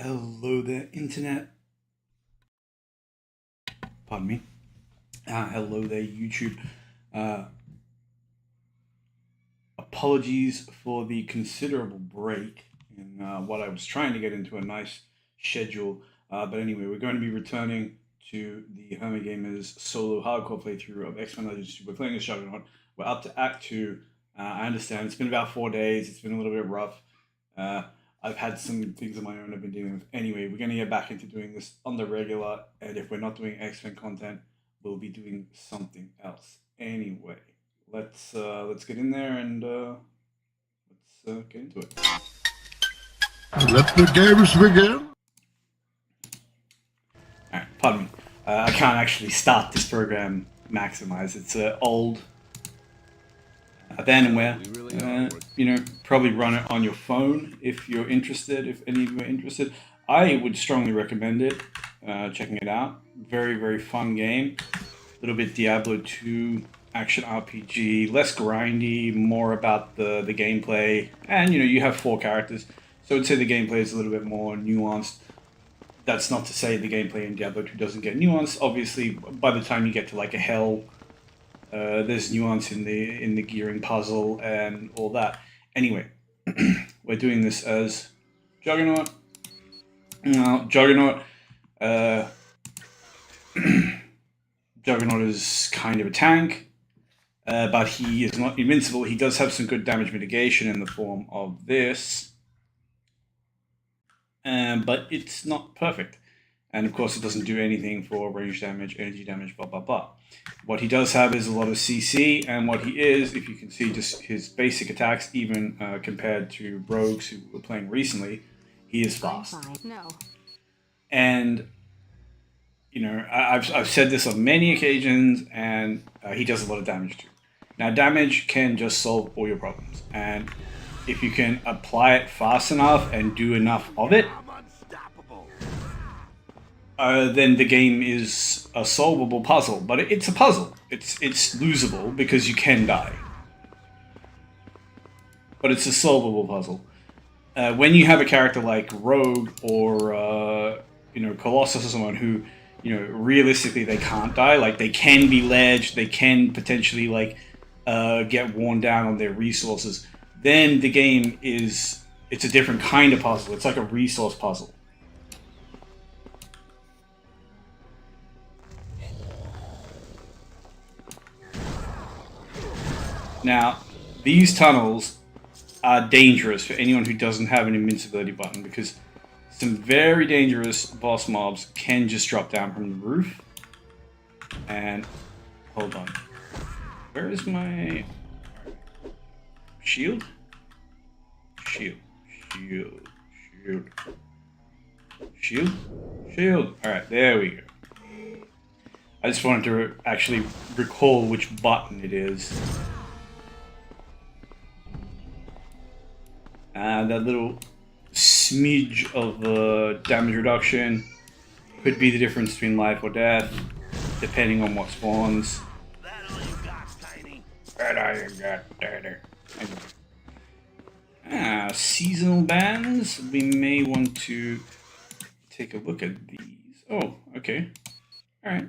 Hello there, internet. Pardon me. Hello there, YouTube. Uh, Apologies for the considerable break in what I was trying to get into a nice schedule. But anyway, we're going to be returning to the Hermit Gamers solo hardcore playthrough of X-Men Legends 2. We're playing as Juggernaut. We're up to Act 2. I understand it's been about 4 days. It's been a little bit rough. Uh, I've had some things of my own I've been dealing with. Anyway, we're going to get back into doing this on the regular. And if we're not doing X-Men content, we'll be doing something else. Anyway, let's get in there and let's get into it. Let the games begin. All right, pardon me. I can't actually start this program maximize. It's old abandonware. Probably run it on your phone if you're interested. If any of you are interested, I would strongly recommend it. Checking it out. Very, very fun game. A little bit Diablo 2 action RPG, less grindy, more about the gameplay. And you have 4 characters, so I'd say the gameplay is a little bit more nuanced. That's not to say the gameplay in Diablo 2 doesn't get nuanced. Obviously, by the time you get to like a hell, there's nuance in the gearing puzzle and all that. Anyway, we're doing this as Juggernaut. Now, Juggernaut. Juggernaut is kind of a tank, but he is not invincible. He does have some good damage mitigation in the form of this, but it's not perfect. And of course, it doesn't do anything for range damage, energy damage, blah, blah, blah. What he does have is a lot of CC, and what he is, if you can see just his basic attacks, even compared to rogues who were playing recently, he is fast. No. And I've said this on many occasions, and he does a lot of damage too. Now, damage can just solve all your problems, and if you can apply it fast enough and do enough of it, then the game is a solvable puzzle. But it's a puzzle. It's losable because you can die, but it's a solvable puzzle. When you have a character like Rogue or Colossus or someone who realistically they can't die, like they can be ledged, they can potentially get worn down on their resources, then the game it's a different kind of puzzle. It's like a resource puzzle. Now, these tunnels are dangerous for anyone who doesn't have an invincibility button, because some very dangerous boss mobs can just drop down from the roof. And hold on, where is my shield? Shield. All right, there we go. I just wanted to actually recall which button it is. That little smidge of damage reduction could be the difference between life or death, depending on what spawns. That all you got, Tiny? That all you got, Tiny. Seasonal bands. We may want to take a look at these. Oh, okay. Alright.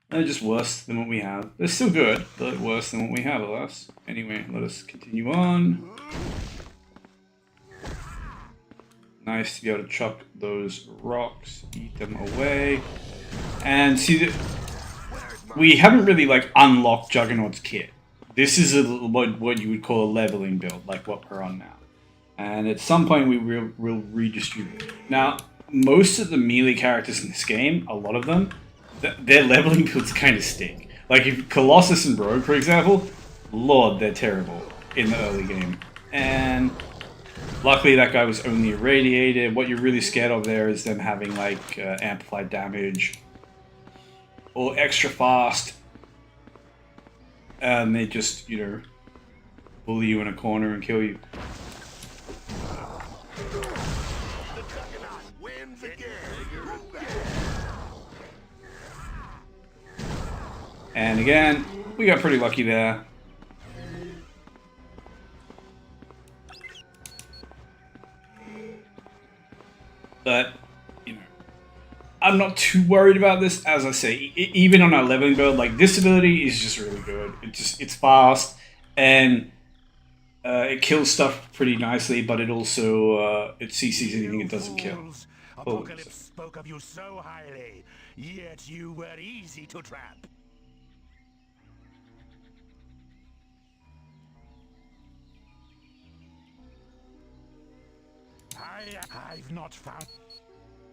They're just worse than what we have. They're still good, but worse than what we have, alas. Anyway, let us continue on. Nice to be able to chuck those rocks, eat them away. And see that we haven't really unlocked Juggernaut's kit. This is what you would call a leveling build, like what we're on now. And at some point we will redistribute. Now, most of the melee characters in this game, a lot of them, their leveling builds kind of stink. Like if Colossus and Rogue, for example, Lord, they're terrible in the early game. And luckily that guy was only irradiated. What you're really scared of there is them having amplified damage or extra fast. And they just, bully you in a corner and kill you. The Juggernaut wins again. And again, we got pretty lucky there. But, you know, I'm not too worried about this. As I say, even on our leveling build, like, this ability is just really good. It's fast, and it kills stuff pretty nicely, but it also, it CCs anything it doesn't kill. Fools. Apocalypse spoke of you so highly, yet you were easy to trap. I've not found.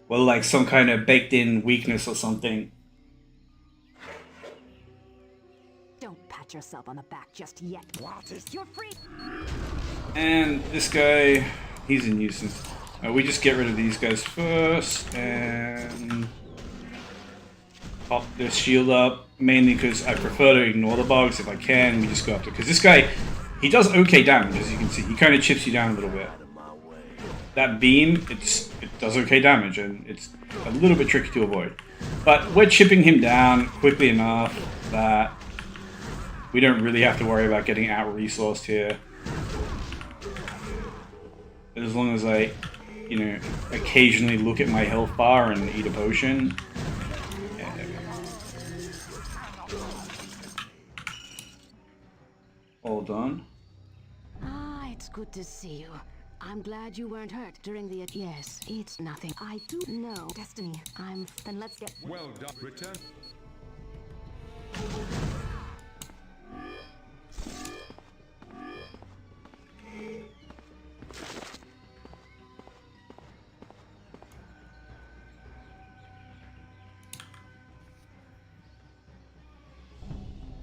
Well, like some kind of baked-in weakness or something. Don't pat yourself on the back just yet. What is You're free. And this guy, he's a nuisance. We just get rid of these guys first, and pop this shield up, mainly because I prefer to ignore the bugs if I can. We just go after, because this guy, he does okay damage, as you can see. He kind of chips you down a little bit. That beam, it does okay damage, and it's a little bit tricky to avoid. But we're chipping him down quickly enough that we don't really have to worry about getting out-resourced here. As long as I, you know, occasionally look at my health bar and eat a potion. Yeah, there we go. All done. Ah, it's good to see you. I'm glad you weren't hurt during the... Yes, it's nothing. I do know. Destiny. Then let's get... Well done. Return.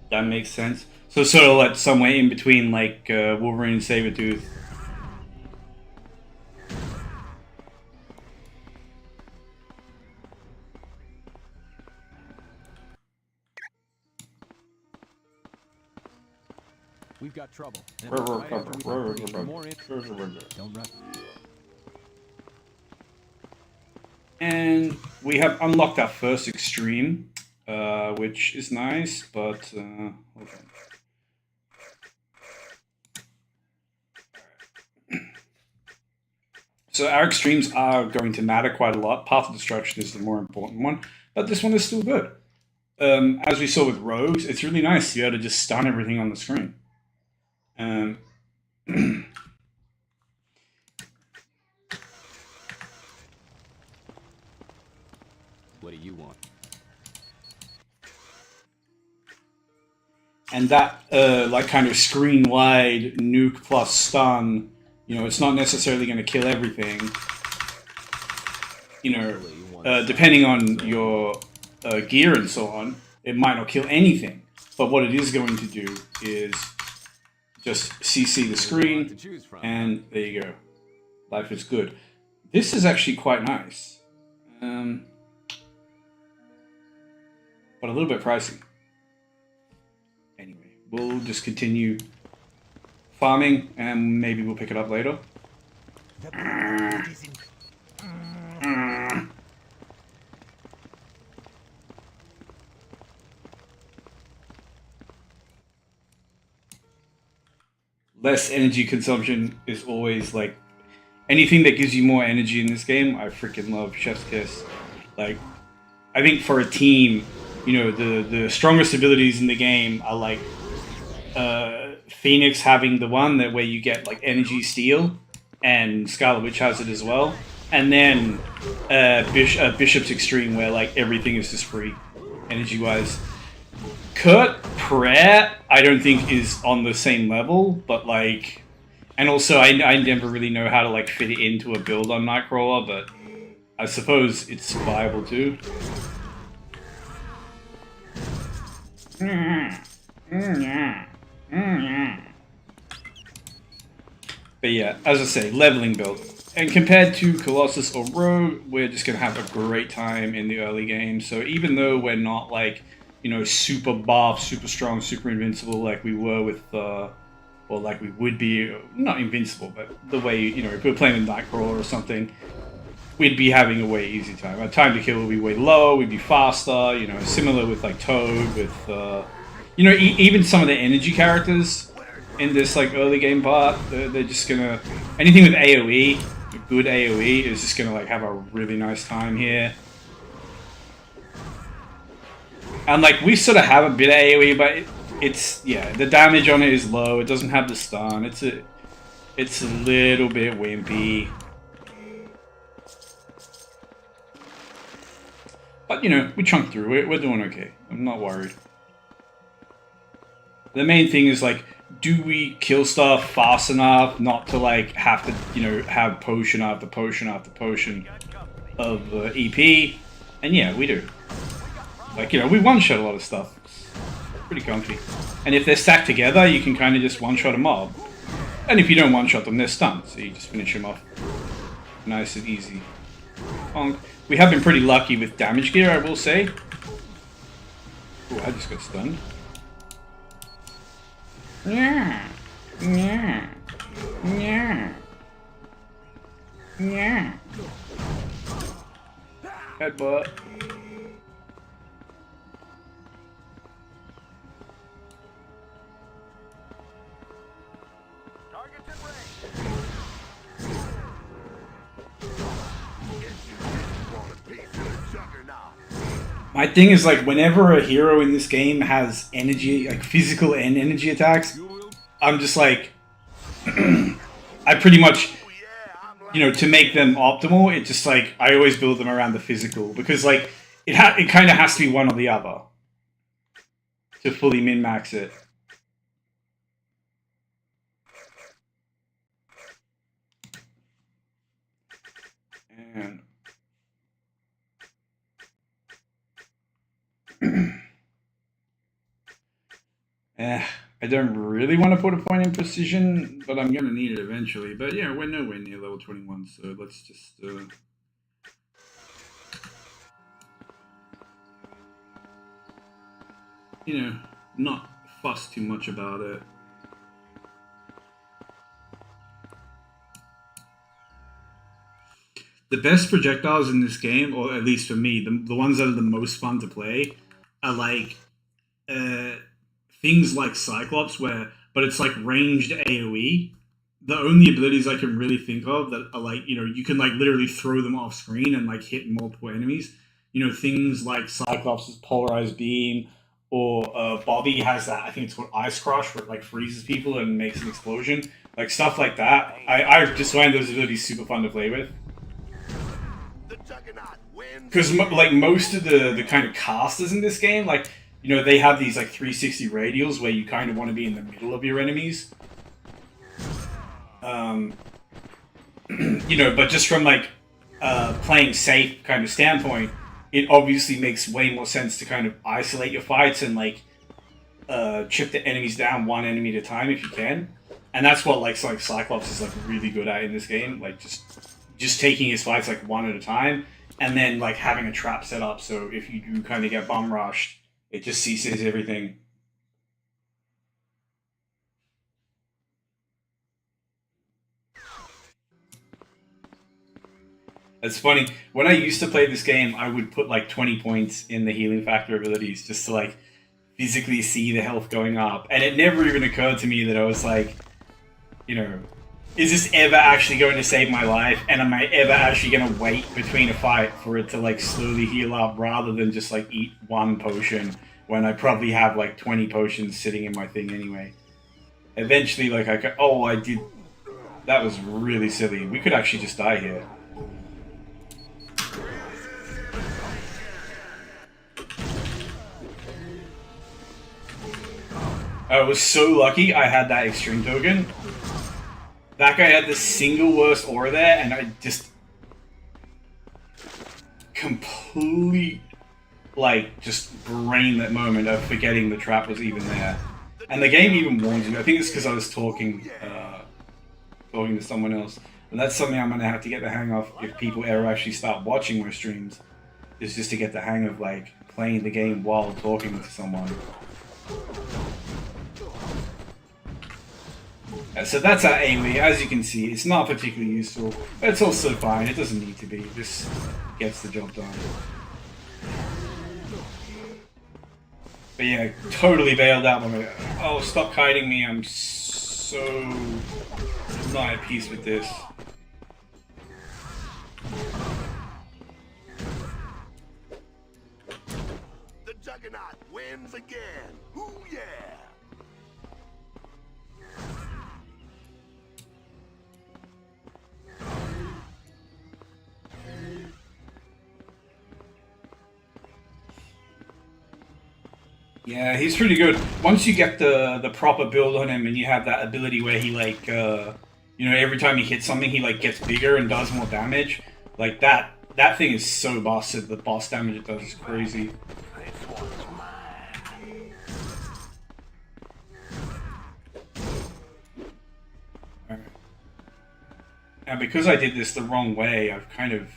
That makes sense. So sort of like somewhere in between, like Wolverine and Sabretooth. We've got trouble. Don't run. And we have unlocked our first extreme, which is nice, but hold on. So our extremes are going to matter quite a lot. Path of Destruction is the more important one, but this one is still good. As we saw with rogues, it's really nice to be able to just stun everything on the screen. What do you want? And that, like, kind of screen-wide nuke plus stun, you know, it's not necessarily going to kill everything. You know, depending on your gear and so on, it might not kill anything. But what it is going to do is just CC the screen, and there you go. Life is good. This is actually quite nice. But a little bit pricey. Anyway, we'll just continue farming, and maybe we'll pick it up later. Less energy consumption is always, like, anything that gives you more energy in this game, I freaking love. Chef's kiss. Like, I think for a team, you know, the strongest abilities in the game are like Phoenix having the one that where you get like energy steal, and Scarlet Witch has it as well, and then Bishop's Extreme where like everything is just free energy wise. Kurt Prayer I don't think is on the same level, but like, and also I never really know how to like fit it into a build on Nightcrawler, but I suppose it's viable too. But yeah, as I say, leveling build. And compared to Colossus or Rogue, we're just going to have a great time in the early game. So even though we're not like, you know, super buff, super strong, super invincible like we were with, or like we would be, not invincible, but the way, you know, if we were playing with Nightcrawler or something, we'd be having a way easy time. Our time to kill would be way lower, we'd be faster, you know, similar with like Toad, with, you know, even some of the energy characters in this like early game part, they're just gonna, anything with AoE, a good AoE is just gonna like have a really nice time here. And like we sort of have a bit of AoE, but it's yeah, the damage on it is low. It doesn't have the stun. It's a little bit wimpy. But you know, we chunk through it. We're doing okay. I'm not worried. The main thing is like, do we kill stuff fast enough not to like have to, you know, have potion after potion after potion of EP? And yeah, we do. Like, you know, we one-shot a lot of stuff. It's pretty comfy. And if they're stacked together, you can kind of just one-shot a mob. And if you don't one-shot them, they're stunned, so you just finish them off. Nice and easy. We have been pretty lucky with damage gear, I will say. Oh, I just got stunned. Yeah. Yeah. Yeah. Yeah. Headbutt. Target's in range. Want a piece of the Juggernaut? My thing is like whenever a hero in this game has energy, like physical and energy attacks, I'm just like, I pretty much, you know, to make them optimal, it just like, I always build them around the physical because like, it kind of has to be one or the other to fully min-max it. And I don't really want to put a point in precision, but I'm going to need it eventually. But yeah, we're nowhere near level 21, so let's just... you know, not fuss too much about it. The best projectiles in this game, or at least for me, the ones that are the most fun to play, are like things like Cyclops, but it's like ranged AoE. The only abilities I can really think of that are like, you know, you can like literally throw them off screen and like hit multiple enemies. You know, things like Cyclops' polarized beam, or Bobby has that, I think it's called Ice Crush, where it like freezes people and makes an explosion. Like stuff like that. I just find those abilities super fun to play with. Because like most of the kind of casters in this game, like, you know, they have these like 360 radials where you kind of want to be in the middle of your enemies. You know, but just from like playing safe kind of standpoint, it obviously makes way more sense to kind of isolate your fights and like chip the enemies down one enemy at a time if you can. And that's what like Cyclops is like really good at in this game, like just taking his fights like one at a time. And then, like, having a trap set up, so if you do kind of get bum rushed, it just ceases everything. It's funny, when I used to play this game, I would put, like, 20 points in the healing factor abilities just to, like, physically see the health going up. And it never even occurred to me that I was like, you know, is this ever actually going to save my life? And am I ever actually going to wait between a fight for it to like slowly heal up rather than just like eat one potion when I probably have like 20 potions sitting in my thing anyway? Eventually, like I did. That was really silly. We could actually just die here. I was so lucky I had that extreme token. That guy had the single worst aura there, and I just complete, like, just brain that moment of forgetting the trap was even there. And the game even warns you. I think it's because I was talking to someone else. And that's something I'm going to have to get the hang of if people ever actually start watching my streams. Is just to get the hang of, like, playing the game while talking to someone. So that's our AoE. As you can see, it's not particularly useful, but it's also fine. It doesn't need to be. It just gets the job done. But yeah, totally bailed out on it. Oh, stop kiting me. I'm so not at peace with this. Juggernaut wins again. Ooh, yeah. Yeah, he's pretty good. Once you get the proper build on him, and you have that ability where he like, you know, every time he hits something, he like gets bigger and does more damage. Like that thing is so busted. The boss damage it does is crazy. Alright. Now, because I did this the wrong way, I've kind of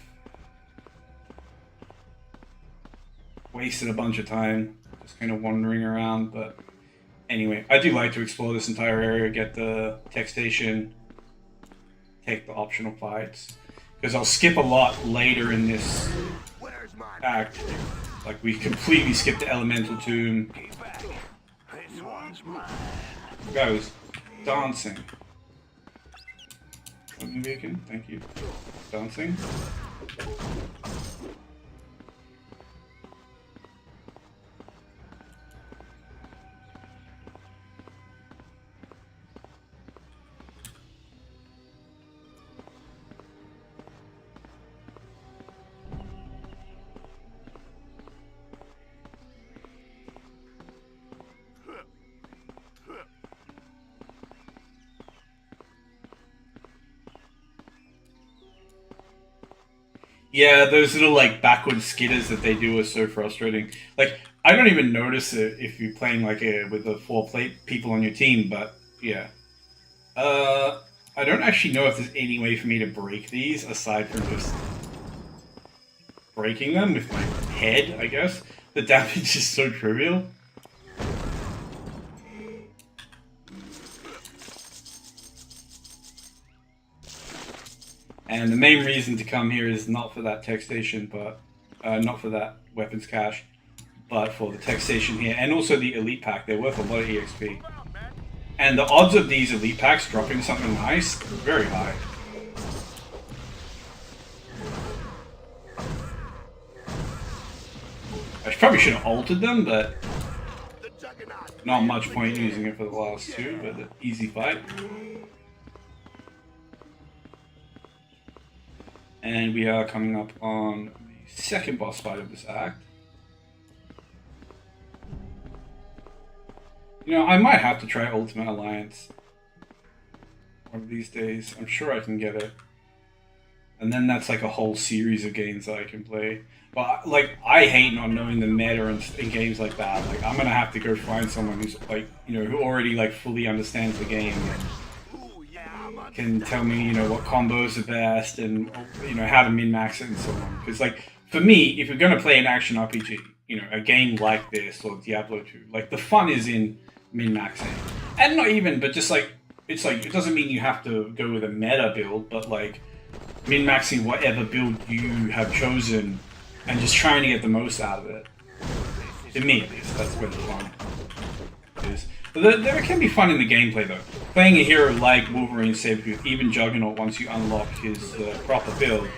wasted a bunch of time just kind of wandering around, but anyway, I do like to explore this entire area, get the tech station, take the optional fights, because I'll skip a lot later in this act. Like, we completely skipped the elemental tomb. The guy was dancing. Maybe again, thank you. Dancing. Yeah, those little like backward skitters that they do are so frustrating. Like, I don't even notice it if you're playing like with the 4 people on your team, but yeah. I don't actually know if there's any way for me to break these aside from just breaking them with my head, I guess. The damage is so trivial. And the main reason to come here is not for that tech station, but not for that weapons cache, but for the tech station here, and also the elite pack. They're worth a lot of EXP. And the odds of these elite packs dropping something nice are very high. I probably should have altered them, but not much point using it for the last 2, but an easy fight. And we are coming up on the second boss fight of this act. You know, I might have to try Ultimate Alliance one of these days. I'm sure I can get it. And then that's like a whole series of games that I can play. But, like, I hate not knowing the meta in games like that. Like, I'm gonna have to go find someone who's, like, you know, who already, like, fully understands the game and can tell me, you know, what combos are best and, you know, how to min-max it and so on. Because, like, for me, if you're going to play an action RPG, you know, a game like this or Diablo 2, like, the fun is in min-maxing. And not even, but just, like, it's like, it doesn't mean you have to go with a meta build, but, like, min-maxing whatever build you have chosen and just trying to get the most out of it. To me, at least, that's where the fun is. But there can be fun in the gameplay, though. Playing a hero like Wolverine Sabretooth, even Juggernaut, once you unlock his proper build,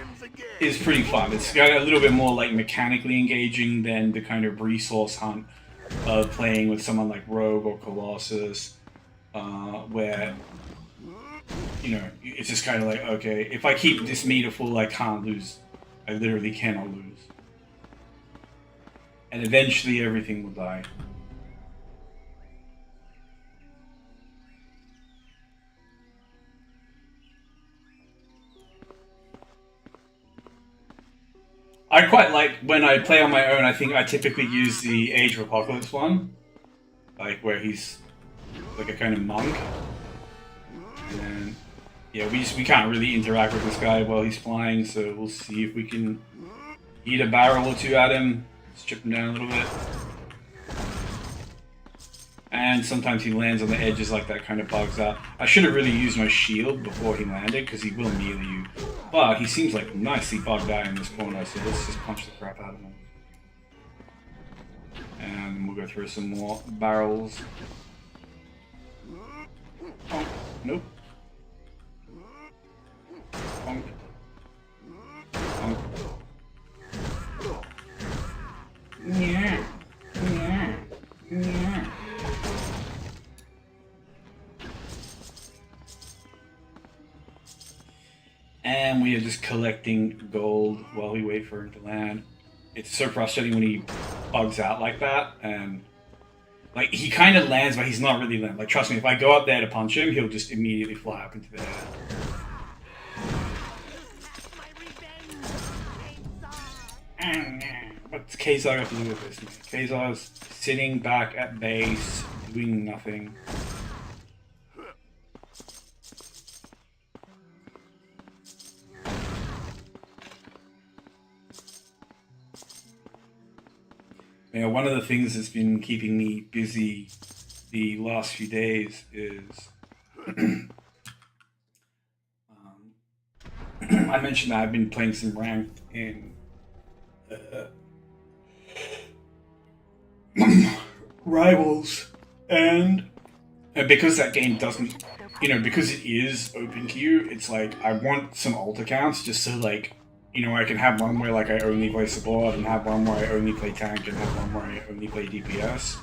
is pretty fun. It's got a little bit more like mechanically engaging than the kind of resource hunt of playing with someone like Rogue or Colossus, where, you know, it's just kind of like, okay, if I keep this meter full, I can't lose. I literally cannot lose. And eventually everything will die. I quite like, when I play on my own, I think I typically use the Age of Apocalypse one. Like, where he's like a kind of monk. And yeah, we can't really interact with this guy while he's flying, so we'll see if we can eat a barrel or 2 at him. Strip him down a little bit. And sometimes he lands on the edges like that, kind of bugs out. I should have really used my shield before he landed, because he will melee you. But he seems like nicely bugged out in this corner, so let's just punch the crap out of him. And we'll go through some more barrels. Oh, nope. Bonk. Bonk. Yeah. Yeah. And we are just collecting gold while we wait for him to land. It's so frustrating when he bugs out like that, and like he kind of lands, but he's not really landing. Like trust me, if I go up there to punch him, he'll just immediately fly up into the air. What's Kazar got to do with this? Kazar's sitting back at base, doing nothing. You know, one of the things that's been keeping me busy the last few days is I mentioned that I've been playing some ranked in Rivals, and because that game doesn't, you know, because it is open queue, it's like I want some alt accounts just so like, you know, I can have one where like I only play support, and have one where I only play tank, and have one where I only play DPS.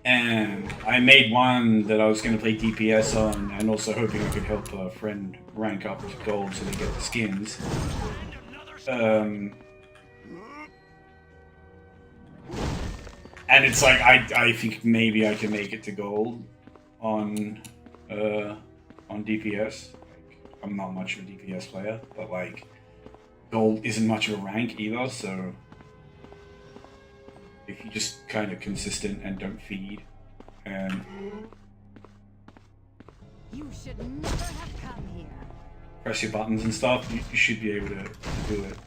And I made one that I was going to play DPS on, and also hoping I could help a friend rank up to gold so they get the skins. And it's like I think maybe I can make it to gold on DPS. I'm not much of a DPS player, but like gold isn't much of a rank either, so if you just kind of consistent and don't feed and You should never have come here. press your buttons and stuff, you should be able to do it.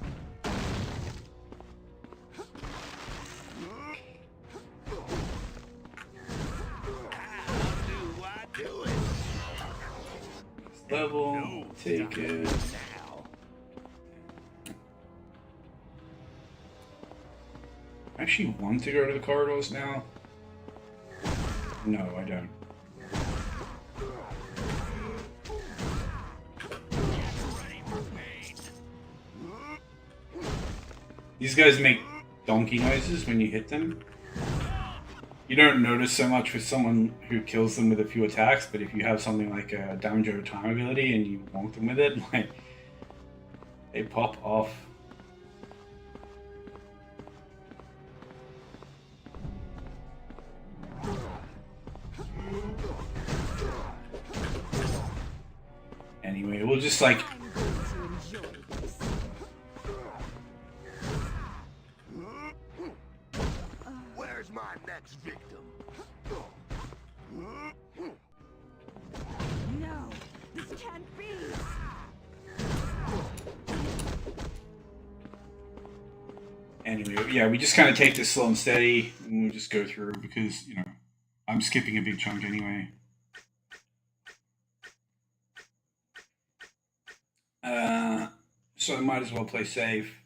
Level, take it. I actually want to go to the corridors now. No, I don't. These guys make donkey noises when you hit them. You don't notice so much with someone who kills them with a few attacks, but if you have something like a damage over time ability and you wonk them with it, like, they pop off. Anyway, we'll just like... Where's my next victim? No, this can't be. Anyway, yeah, we just kind of take this slow and steady, and we'll just go through because, you know, I'm skipping a big chunk anyway. So I might as well play safe.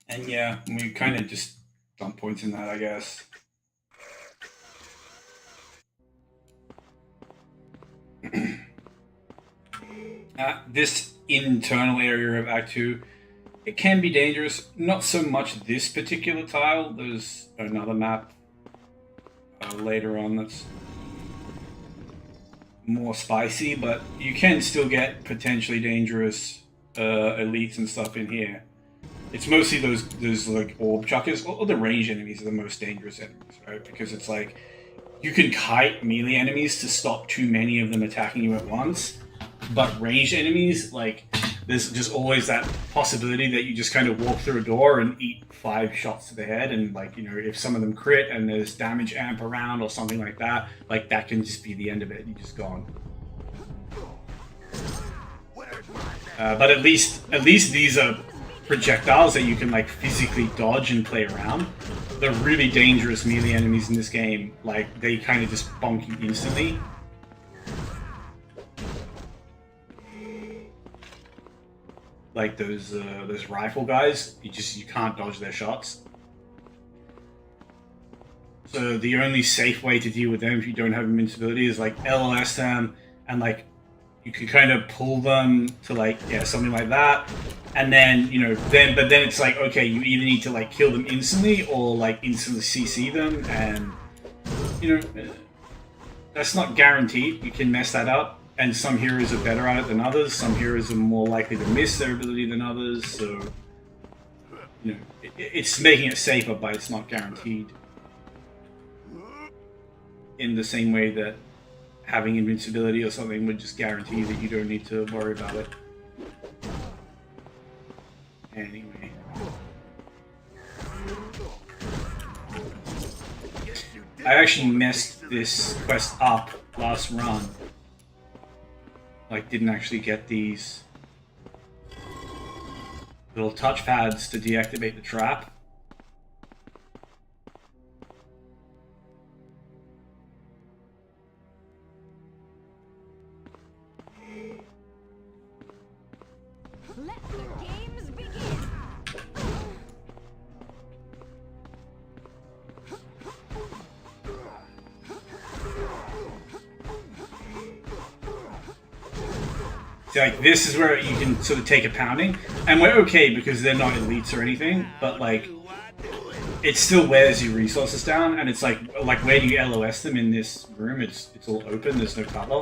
And yeah, we kind of just dump points in that, I guess. This internal area of Act 2, it can be dangerous. Not so much this particular tile. There's another map later on that's more spicy, but you can still get potentially dangerous elites and stuff in here. It's mostly those like orb chuckers, or the ranged enemies are the most dangerous enemies, right? Because it's like you can kite melee enemies to stop too many of them attacking you at once, but ranged enemies, like, there's just always that possibility that you just kind of walk through a door and eat 5 shots to the head, and like, you know, if some of them crit and there's damage amp around or something like that can just be the end of it. You're just gone. But at least these are projectiles that you can like physically dodge and play around. The really dangerous melee enemies in this game, like, they kind of just bonk you instantly. Like those rifle guys, you can't dodge their shots. So the only safe way to deal with them if you don't have invincibility is like LLS them, and like you can kind of pull them to like, yeah, something like that. And then, you know, but then it's like, okay, you either need to like kill them instantly or like instantly CC them, and you know, that's not guaranteed. You can mess that up, and some heroes are better at it than others. Some heroes are more likely to miss their ability than others. So, you know, it's making it safer, but it's not guaranteed. In the same way that having invincibility or something would just guarantee that you don't need to worry about it. Anyway. I actually messed this quest up last run. Like, didn't actually get these little touch pads to deactivate the trap. Let the games begin. See, like, this is where you can sort of take a pounding, and we're okay because they're not elites or anything, but like, it still wears your resources down, and it's like where do you LOS them in this room? It's all open, there's no cover.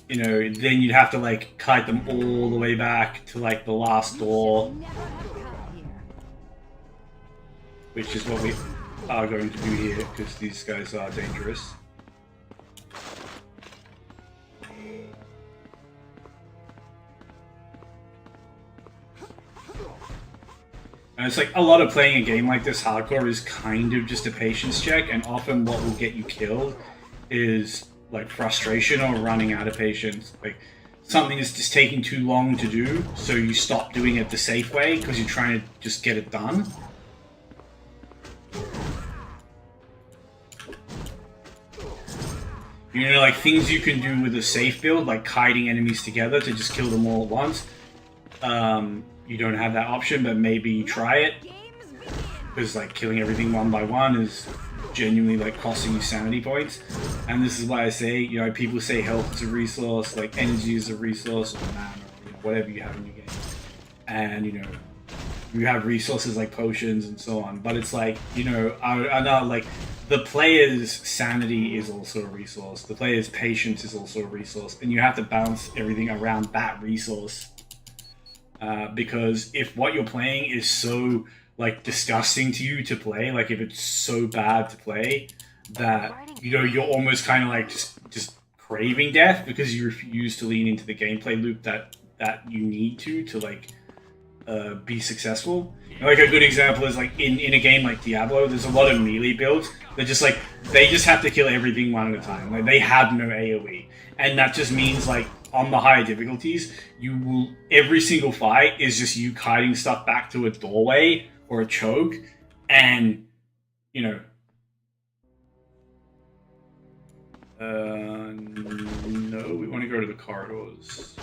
You know, then you'd have to like kite them all the way back to like the last door, which is what we are going to do here because these guys are dangerous. And it's like a lot of playing a game like this hardcore is kind of just a patience check, and often what will get you killed is like frustration or running out of patience. Like something is just taking too long to do, so you stop doing it the safe way because you're trying to just get it done. You know, like things you can do with a safe build, like kiting enemies together to just kill them all at once. You don't have that option, but maybe you try it. Because like killing everything one by one is genuinely like costing you sanity points. And this is why I say, you know, people say health is a resource, like energy is a resource, or mana, or you know, whatever you have in your game. And, you know, you have resources like potions and so on. But it's like, you know, I know like the player's sanity is also a resource. The player's patience is also a resource. And you have to balance everything around that resource. Because if what you're playing is so like disgusting to you to play, like if it's so bad to play that, you know, you're almost kind of like just craving death because you refuse to lean into the gameplay loop that you need to like be successful. Like a good example is like in a game like Diablo, there's a lot of melee builds that just like they just have to kill everything one at a time. Like they have no AoE, and that just means like on the higher difficulties, you will every single fight is just you kiting stuff back to a doorway or a choke, and you know, no, we want to go to the corridors.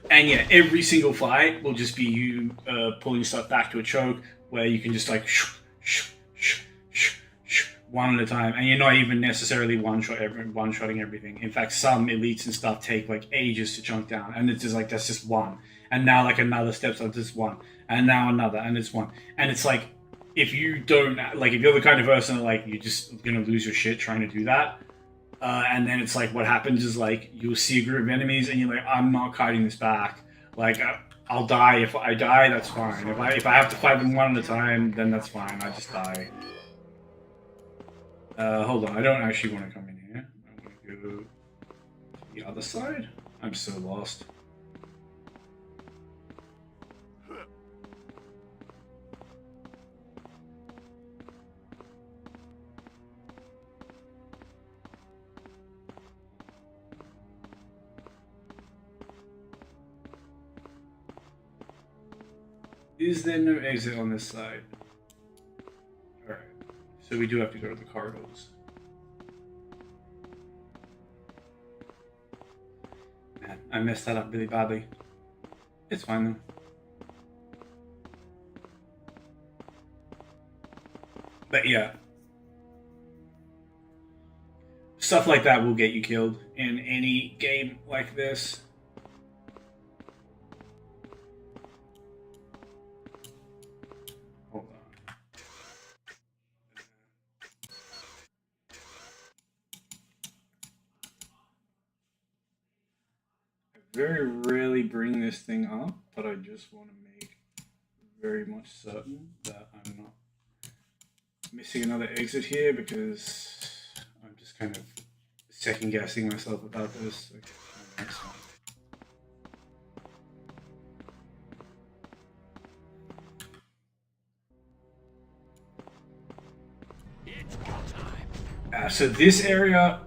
And yeah, every single fight will just be you pulling stuff back to a choke where you can just like one at a time, and you're not even necessarily one-shotting everything. In fact, some elites and stuff take like ages to chunk down, and it's just like that's just one, and now like another steps up, this one, and now another, and it's one, and it's like if you don't like if you're the kind of person that, like you're just gonna lose your shit trying to do that. And then it's like what happens is like you'll see a group of enemies and you're like, I'm not kiting this back. Like I'll die. If I die, that's fine. If I have to fight them one at a time, then that's fine. I just die. Hold on. I don't actually want to come in here. I want to go to the other side. I'm so lost. Is there no exit on this side? Alright, so we do have to go to the corridors. Man, I messed that up really badly. It's fine though. But yeah, stuff like that will get you killed in any game like this. Hold on. I very rarely bring this thing up, but I just want to make very much certain that I'm not missing another exit here because I'm just kind of second guessing myself about this. Okay, next one. So this area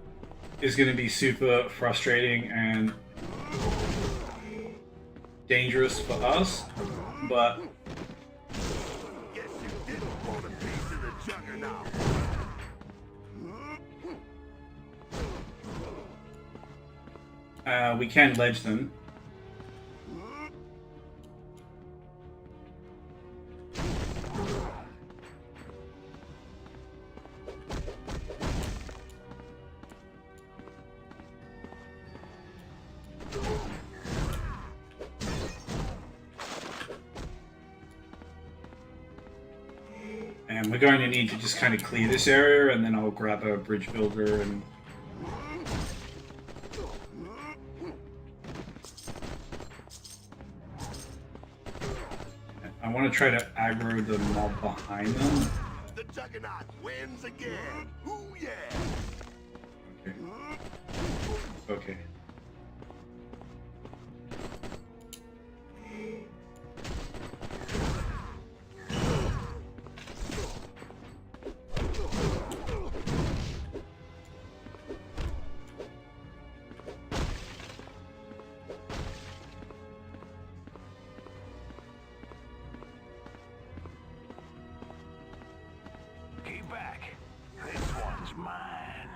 is going to be super frustrating and dangerous for us, but Guess you didn't want a piece of the Juggernaut. we can ledge them. And we're going to need to just kind of clear this area, and then I'll grab a bridge builder and... I want to try to aggro the mob behind them. The Juggernaut wins again. Ooh yeah. Okay. Okay. Keep back. This one's mine.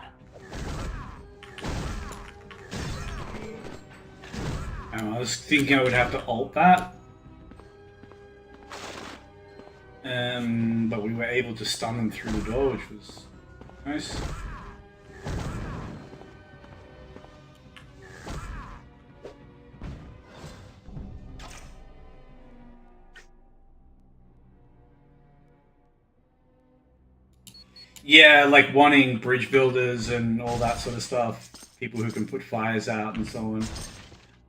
I was thinking I would have to ult that. But we were able to stun them through the door, which was nice. Yeah, like wanting bridge builders and all that sort of stuff. People who can put fires out and so on.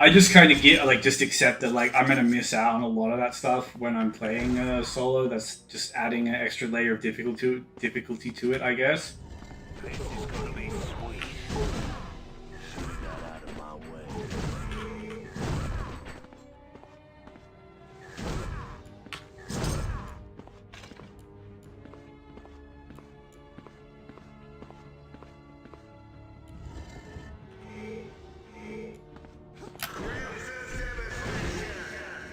I just kind of get like just accept that like I'm gonna miss out on a lot of that stuff when I'm playing solo. That's just adding an extra layer of difficulty to it, I guess. This is gonna be sweet. Shoot that out of my way.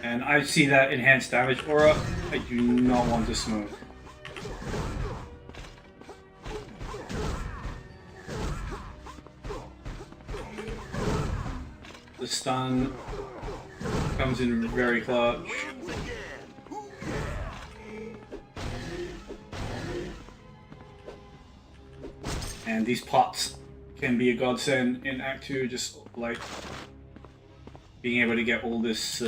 And I see that enhanced damage aura. I do not want to smoke. The stun comes in very clutch. And these pots can be a godsend in Act 2, just like being able to get all this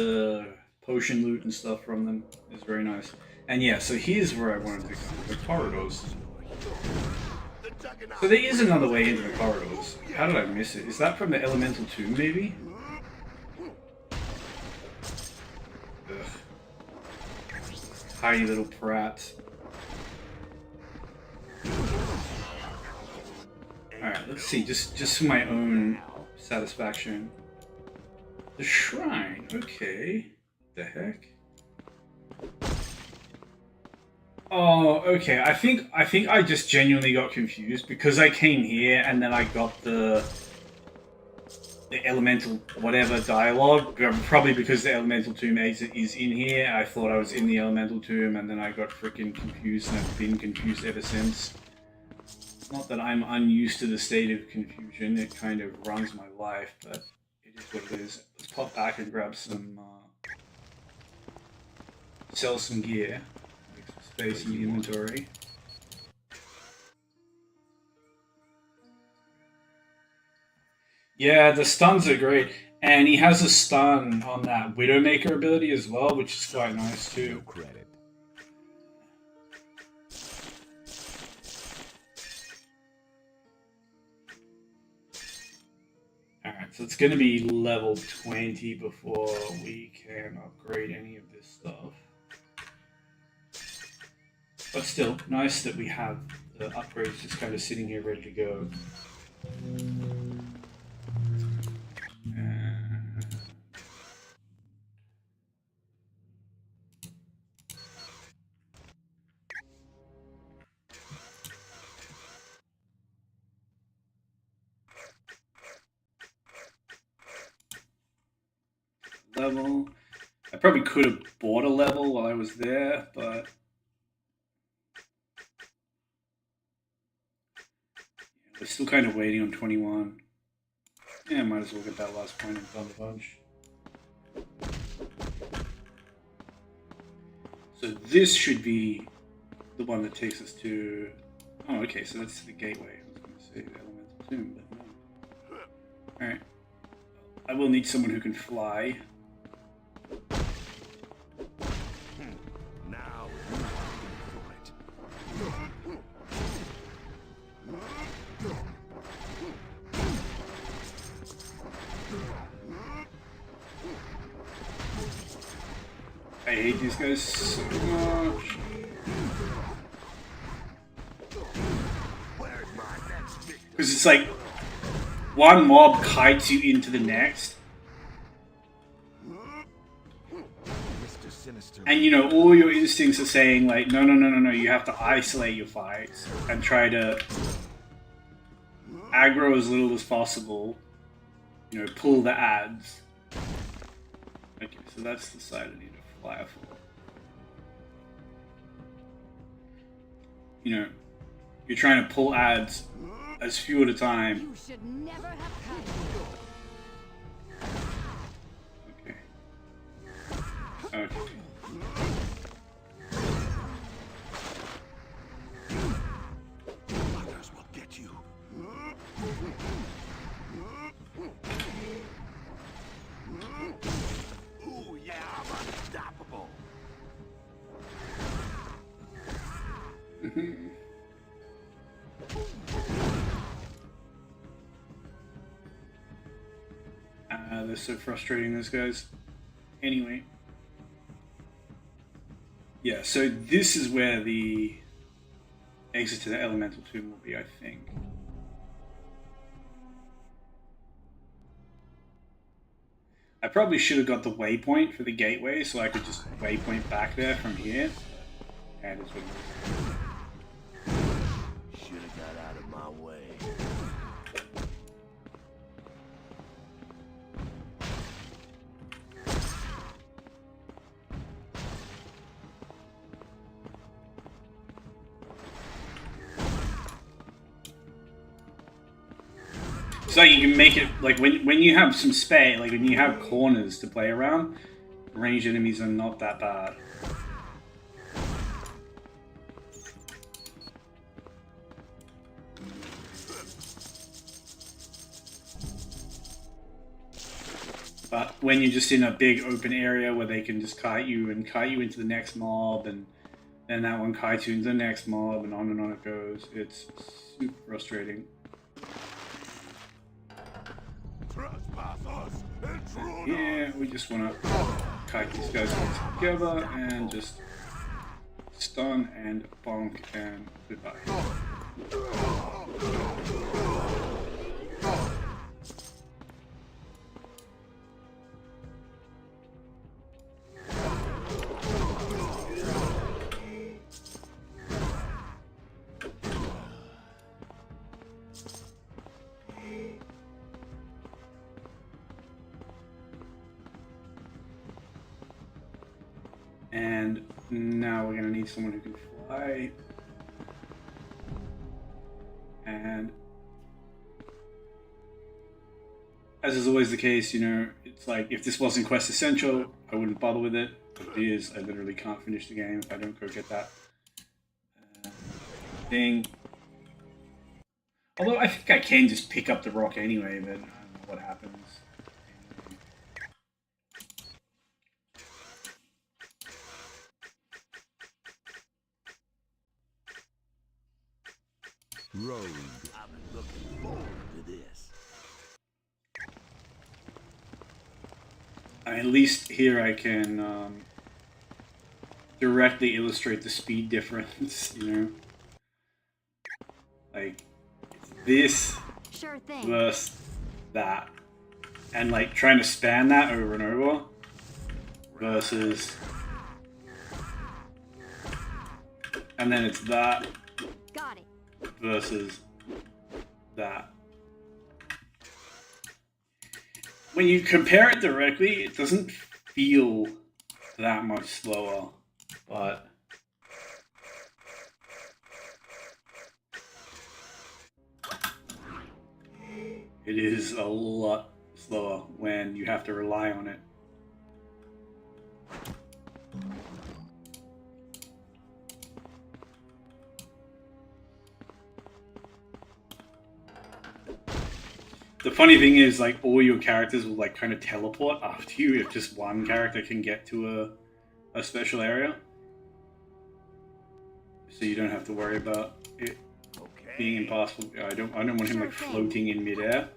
potion loot and stuff from them is very nice. And yeah, so here's where I wanted to come, the corridors. So there is another way into the corridors. How did I miss it? Is that from the Elemental 2 maybe? Ugh. Tiny little prats. Alright, let's see, just for my own satisfaction. The shrine, okay. The heck? Oh, okay. I think I just genuinely got confused because I came here and then I got the elemental whatever dialogue. Probably because the elemental tomb exit is in here. I thought I was in the elemental tomb and then I got freaking confused and I've been confused ever since. Not that I'm unused to the state of confusion. It kind of runs my life, but it is what it is. Let's pop back and grab some sell some gear, make some space in the inventory. Yeah, the stuns are great. And he has a stun on that Widowmaker ability as well, which is quite nice No too. credit. Alright, so it's going to be level 20 before we can upgrade any of this stuff. But still, nice that we have the upgrades just kind of sitting here ready to go. Level. I probably could have bought a level while I was there, but we're still kind of waiting on 21. Yeah, might as well get that last point and done a bunch. So this should be the one that takes us to... Oh, okay, so that's the gateway. I was going to say the elemental tomb, but no. Alright. I will need someone who can fly. Now I hate these guys so much. Because it's like one mob kites you into the next. Mr. Sinister. And you know, all your instincts are saying like, no, no, no, no, no, you have to isolate your fights and try to aggro as little as possible. You know, pull the ads. Okay, so that's the side I need to fly for. You know, you're trying to pull ads as few at a time. You should never have come. Okay. Okay. Others will get you. Ooh, yeah, I'm unstoppable. They're so frustrating, those guys. Anyway. Yeah, so this is where the exit to the elemental tomb will be, I think. I probably should have got the waypoint for the gateway so I could just waypoint back there from here. And it's what it is. Should have got out of my way. So you can make it like when you have some space, like when you have corners to play around, ranged enemies are not that bad. But when you're just in a big open area where they can just kite you into the next mob, and then that one kites you into the next mob, and on it goes, it's super frustrating. Trespassers, intruders. Yeah, we just want to kite these guys all together and just stun and bonk and goodbye. And now we're going to need someone who can fly. And as is always the case, you know, it's like if this wasn't Quest Essential, I wouldn't bother with it. But it is, I literally can't finish the game if I don't go get that thing. Although I think I can just pick up the rock anyway, but I don't know, what happens. Rogue. I've been looking forward to this. At least here I can directly illustrate the speed difference, you know? Like, this Sure thing. versus that. And like trying to span that over and over versus... And then it's that Got it. versus that. When you compare it directly, it doesn't feel that much slower, but it is a lot slower when you have to rely on it. The funny thing is, like, all your characters will like kind of teleport after you if just one character can get to a special area. So you don't have to worry about it being impossible. I don't want him like floating in midair.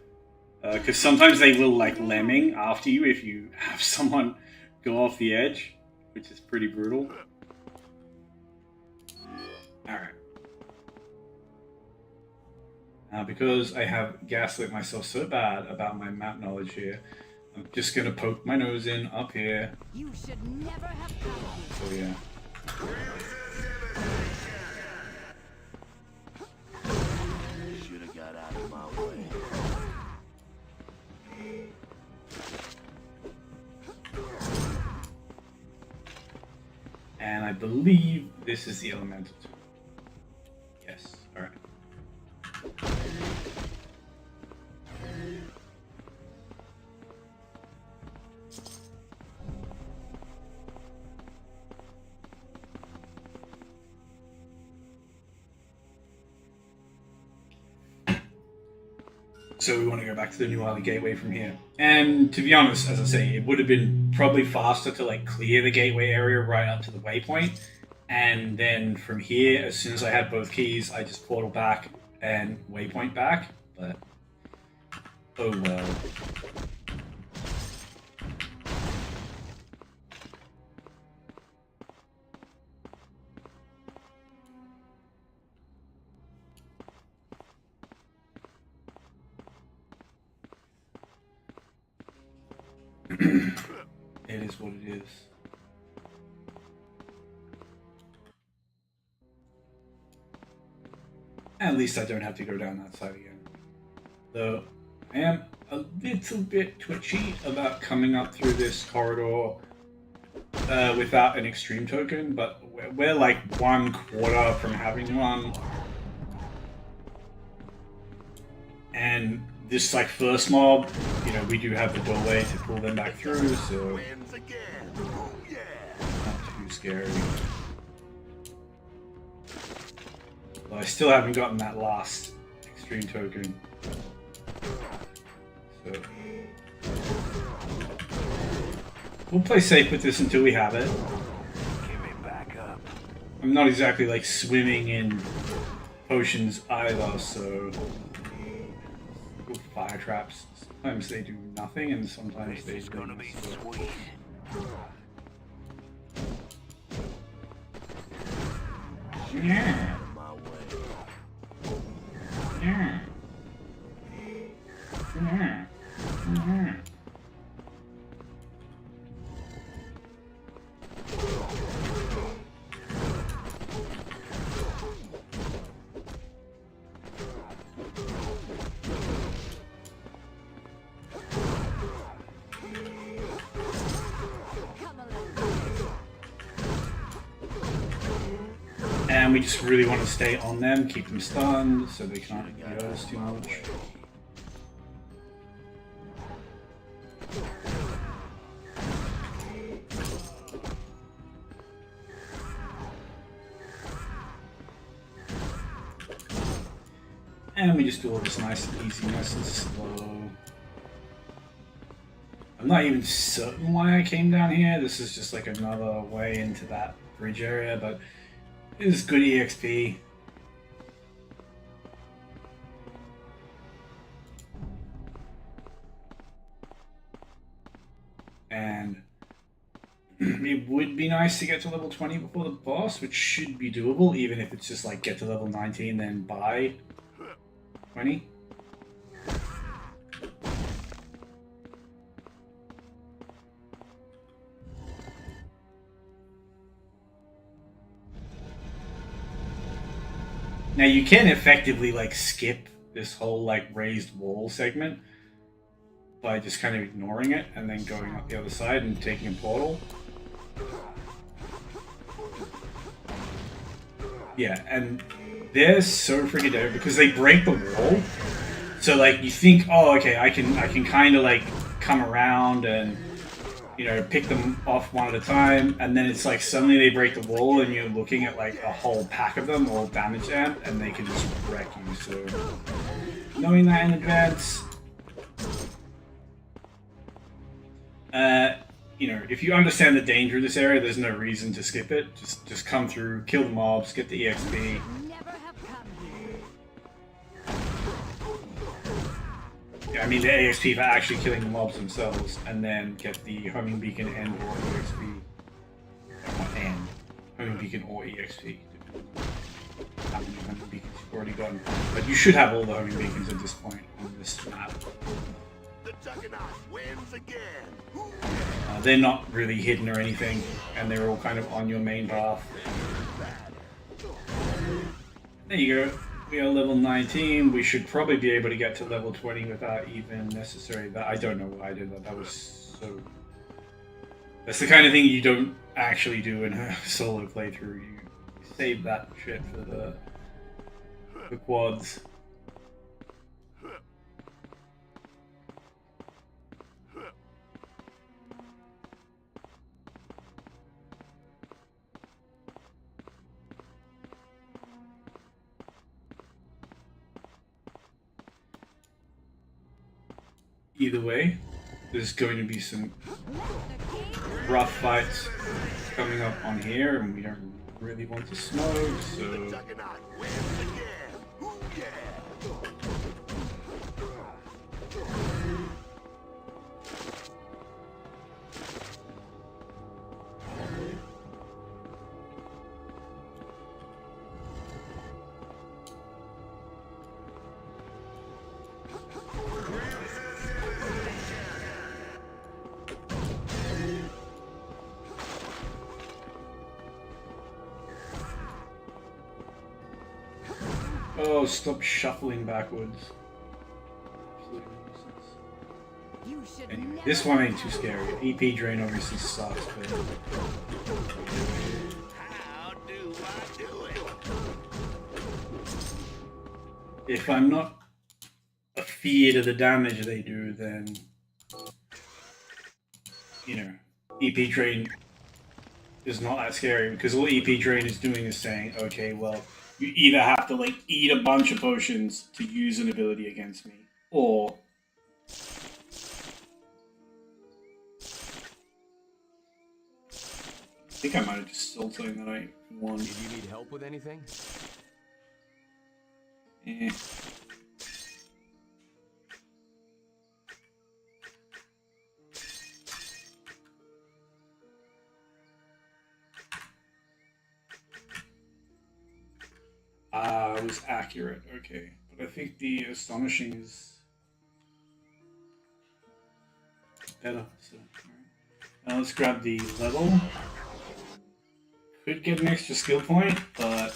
Because sometimes they will like lemming after you if you have someone go off the edge, which is pretty brutal. Alright. Because I have gaslit myself so bad about my map knowledge here, I'm just gonna poke my nose in up here. You should never have come here. So yeah. Should have got out of my way. And I believe this is the elemental tool. Yes, alright. So we want to go back to the New Island Gateway from here. And to be honest, as I say, it would have been probably faster to like clear the gateway area right up to the waypoint. And then from here, as soon as I had both keys, I just portal back and waypoint back. But oh well. It is what it is. At least I don't have to go down that side again. Though I am a little bit twitchy about coming up through this corridor without an extreme token, but we're like 1/4 from having one. And this like first mob, you know, we do have the doorway to pull them back through, so Wins again. Oh, yeah. not too scary. But I still haven't gotten that last extreme token. So we'll play safe with this until we have it. Give me back up. I'm not exactly like swimming in potions either, so fire traps. Sometimes they do nothing, and sometimes they This is gonna be so. sweet. Yeah. Out of my way. Yeah. Yeah. Yeah. And we just really want to stay on them, keep them stunned, so they can't get us too much. And we just do all this nice and easy, nice and slow. I'm not even certain why I came down here. This is just like another way into that bridge area, but it is good EXP. And it would be nice to get to level 20 before the boss, which should be doable, even if it's just like get to level 19 then buy 20. Now you can effectively like skip this whole like raised wall segment by just kind of ignoring it and then going up the other side and taking a portal. Yeah, and they're so freaking dope because they break the wall. So like you think, oh okay, I can kind of like come around and pick them off one at a time, and then it's like suddenly they break the wall and you're looking at like a whole pack of them all damage amped and they can just wreck you. So knowing that in advance, if you understand the danger of this area, there's no reason to skip it. Just come through, kill the mobs, get the EXP. Never have come here. I mean the EXP for actually killing the mobs themselves, and then get the homing beacon and or EXP. And homing beacon or EXP. How many homing beacons you've already gotten? But you should have all the homing beacons at this point on this map. The Juggernaut wins again. They're not really hidden or anything, and they're all kind of on your main path. There you go. We are level 19. We should probably be able to get to level 20 without even necessary. That I don't know why I did that. That was so. That's the kind of thing you don't actually do in a solo playthrough. You save that shit for the quads. Either way, there's going to be some rough fights coming up on here, and we don't really want to smoke, so... Juggernaut wins again. Yeah. Oh, stop shuffling backwards. You should Anyway, never this one ain't too scary. EP drain obviously sucks, but... How do I do it? if I'm not afeared of the damage they do, then... EP drain is not that scary, because all EP drain is doing is saying, okay, well, you either have to, like, eat a bunch of potions to use an ability against me, or... I think I might have just sold something that I won. Did you need help with anything? Eh. It was accurate, okay. But I think the astonishing is better. So, alright. Now let's grab the level. Could get an extra skill point, but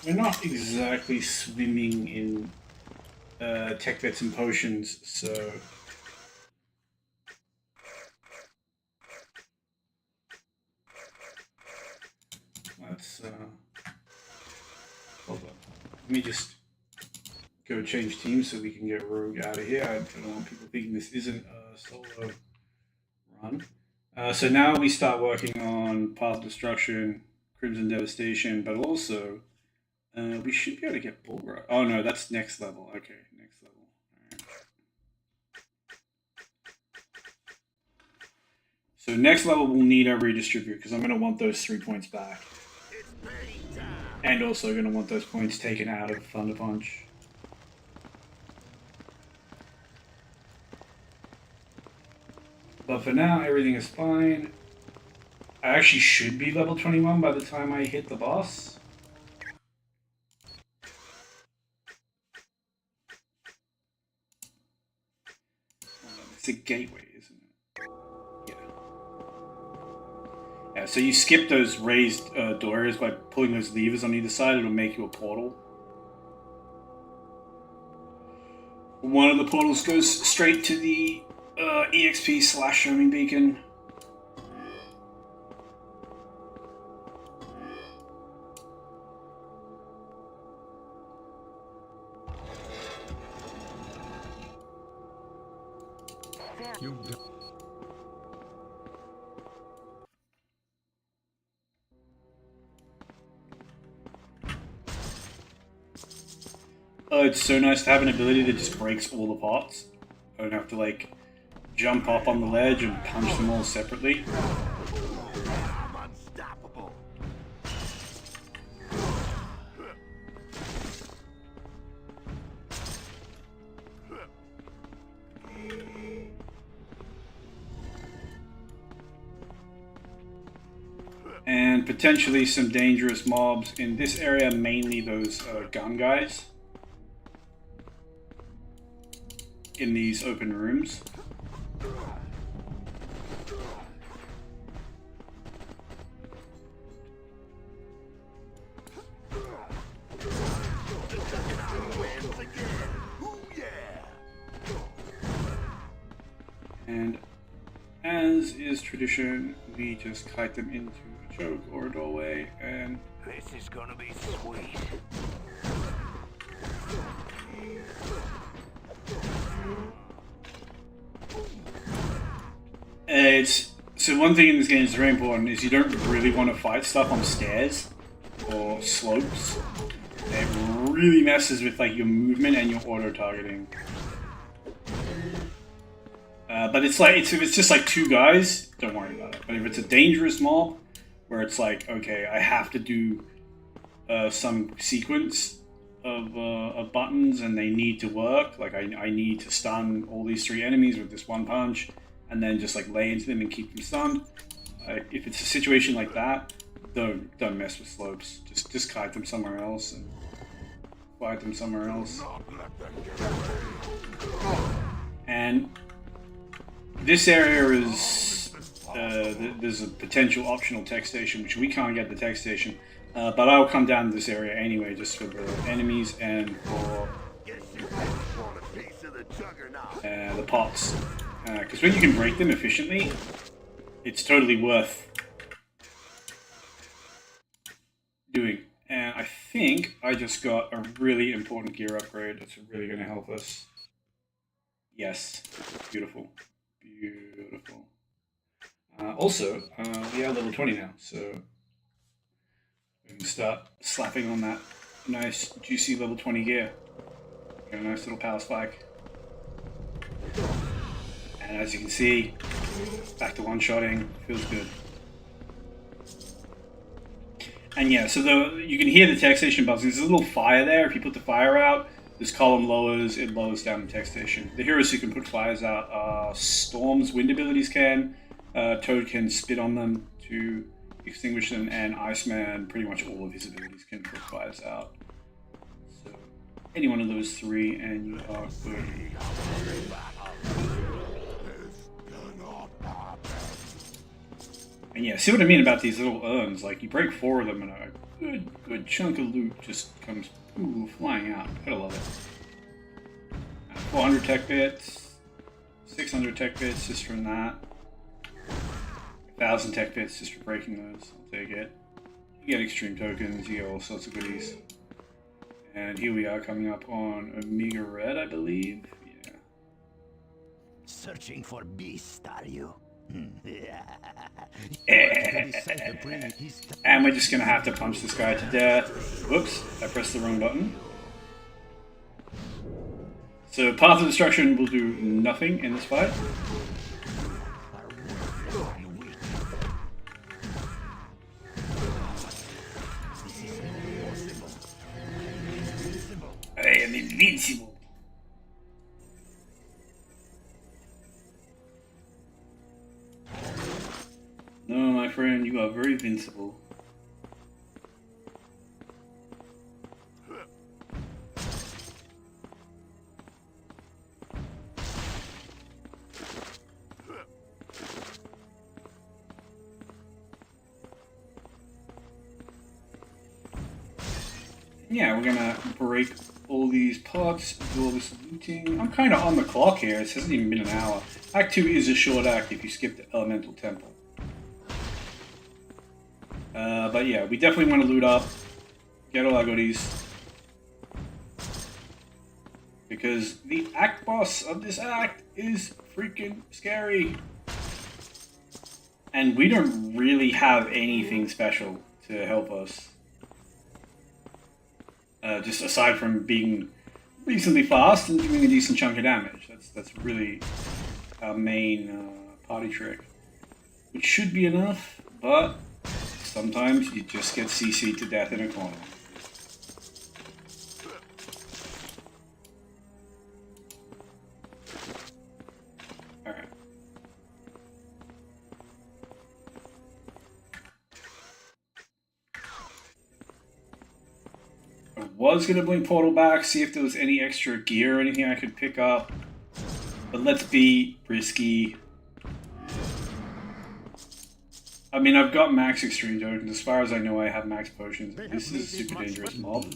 we're not exactly swimming in tech bits and potions, so let's hold on. Let me just go change teams so we can get Rogue out of here. I don't want people thinking this isn't a solo run. So now we start working on Path of Destruction, Crimson Devastation, but also we should be able to get Bull Rush. Oh no, that's next level. Okay, next level. All right. So next level we'll need our redistribute because I'm going to want those 3 points back. And also going to want those points taken out of Thunder Punch. But for now, everything is fine. I actually should be level 21 by the time I hit the boss. It's a gateway, isn't it? Yeah. Yeah, so you skip those raised doors by pulling those levers on either side. It'll make you a portal. One of the portals goes straight to the EXP/homing beacon. It's so nice to have an ability that just breaks all the pots. I don't have to like jump up on the ledge and punch them all separately. I'm unstoppable. And potentially some dangerous mobs in this area, mainly those gun guys. In these open rooms. And as is tradition, we just kite them into a choke or a doorway, and This is gonna be sweet. So one thing in this game is very important is you don't really want to fight stuff on stairs or slopes. It really messes with like your movement and your auto targeting. But it's like if it's just like two guys, don't worry about it. But if it's a dangerous mob, where it's like, okay, I have to do some sequence of buttons and they need to work. Like I need to stun all these 3 enemies with this one punch, and then just like lay into them and keep them stunned. If it's a situation like that, don't mess with slopes. Just kite them somewhere else and fight them somewhere else. And this area is there's a potential optional tech station, which we can't get the tech station, but I'll come down to this area anyway, just for the enemies and for the pots. Because when you can break them efficiently, it's totally worth doing. And I think I just got a really important gear upgrade that's really going to help us. Yes, beautiful. Beautiful. Also, we are level 20 now, so we can start slapping on that nice, juicy level 20 gear. Got a nice little power spike. And as you can see, back to one-shotting, feels good. And yeah, so you can hear the tech station buzzing. There's a little fire there. If you put the fire out, this column lowers, it lowers down the tech station. The heroes who can put fires out are Storm's wind abilities can, Toad can spit on them to extinguish them, and Iceman, pretty much all of his abilities can put fires out. So any one of those 3 and you are good. And yeah, see what I mean about these little urns? Like, you break 4 of them and a good chunk of loot just comes flying out. Gotta love it. 400 tech bits, 600 tech bits just from that. 1,000 tech bits just for breaking those. I'll take it. You get extreme tokens, you get all sorts of goodies. And here we are coming up on Omega Red, I believe. Yeah. Searching for beasts, are you? And we're just gonna have to punch this guy to death. Whoops, I pressed the wrong button. So Path of Destruction will do nothing in this fight. invincible. No, my friend, you are very invincible. Yeah, we're gonna break all these pots, do all this looting. I'm kind of on the clock here. It hasn't even been an hour. Act 2 is a short act if you skip the Elemental Temple. But yeah, we definitely want to loot up, get all our goodies. Because the act boss of this act is freaking scary. And we don't really have anything special to help us. Just aside from being reasonably fast and doing a decent chunk of damage. That's really our main party trick. Which should be enough, but sometimes you just get CC'd to death in a corner. Alright. I was gonna blink portal back, see if there was any extra gear or anything I could pick up. But let's be risky. I mean, I've got max extreme tokens. As far as I know, I have max potions. This is a super dangerous mob.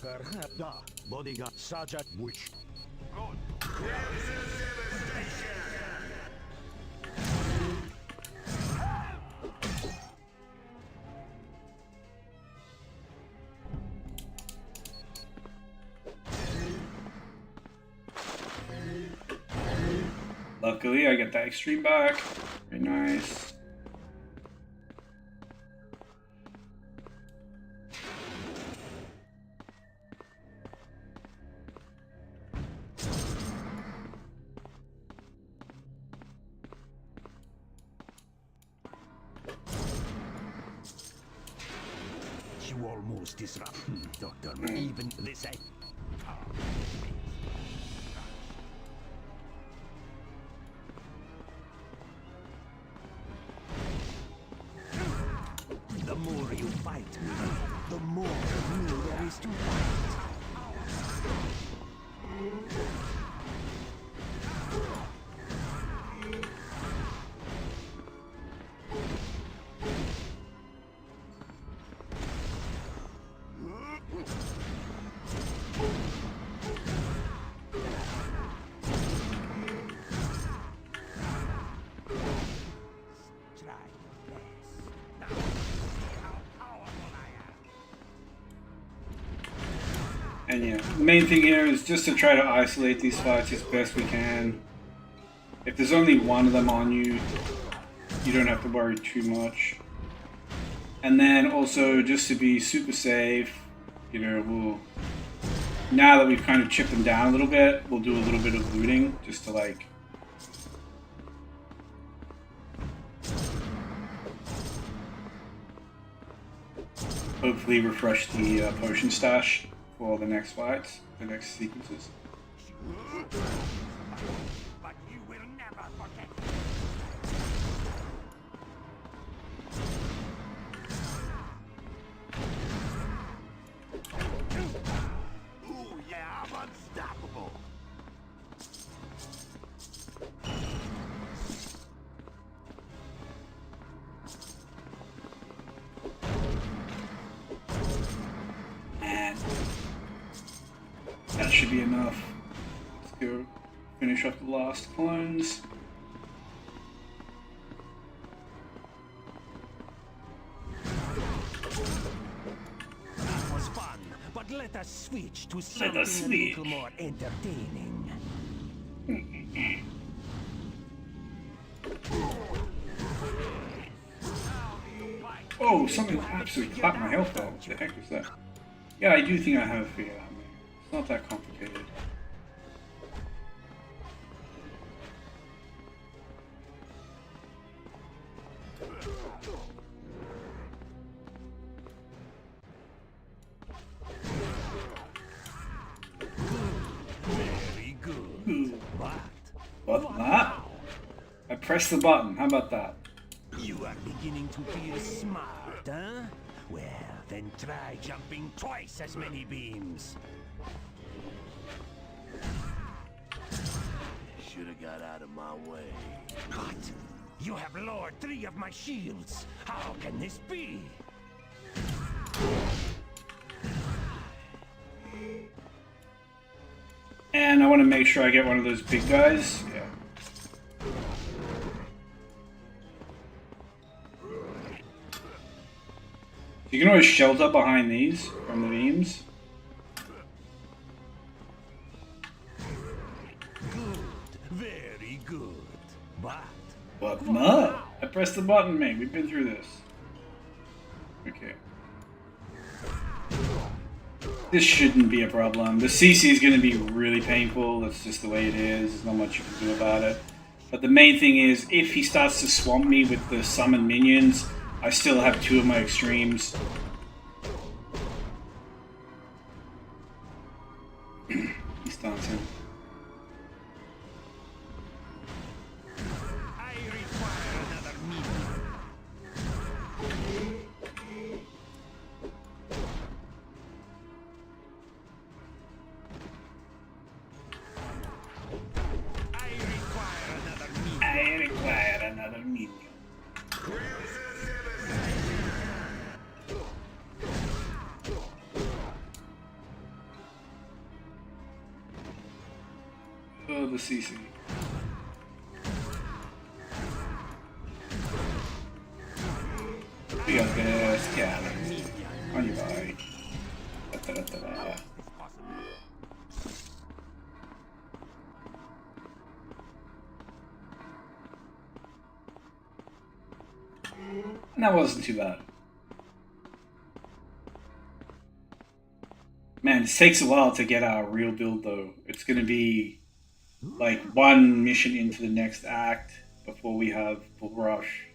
Luckily, I get that extreme back. Very nice. You almost disrupt, Doctor. Even this. The more you fight, the more will there is to fight. And yeah, the main thing here is just to try to isolate these fights as best we can. If there's only one of them on you, you don't have to worry too much. And then also, just to be super safe, you know, now that we've kind of chipped them down a little bit, we'll do a little bit of looting, just to like... hopefully refresh the potion stash for the next fights, the next sequences. But you will never forget. Ooh, yeah, I'm unstoppable. And that should be enough. Let's go finish up the last clones. That was fun, but let us switch to something a little more entertaining. Oh, something absolutely clapped my health though. What the heck was that? Yeah, I do think I have it figured out, man. It's not that complicated. press the button. How about that? You are beginning to feel smart, huh? Well, then try jumping twice as many beams. Should have got out of my way. What? You have lowered 3 of my shields. How can this be? And I want to make sure I get one of those big guys. Yeah. You can always shelter behind these from the beams. Good. Very good. But... But no! I pressed the button, mate. We've been through this. Okay. This shouldn't be a problem. The CC is going to be really painful. That's just the way it is. There's not much you can do about it. But the main thing is, if he starts to swamp me with the summon minions, I still have 2 of my extremes. He's dancing. I require another medium. I require another medium. Oh, the CC. We got this, Callie. On your bike. Da-da-da-da-da. And that wasn't too bad. Man, it takes a while to get our real build though. It's gonna be like 1 mission into the next act before we have full rush.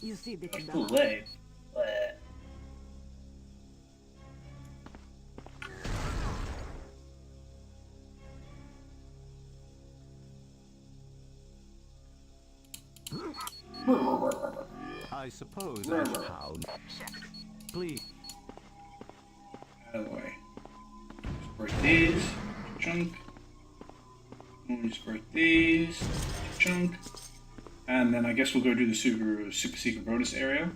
You see the Too late. I suppose I should. How? Please. Out of the way. Just break these. Chunk. Just break these. Chunk. And then I guess we'll go do the super secret bonus area.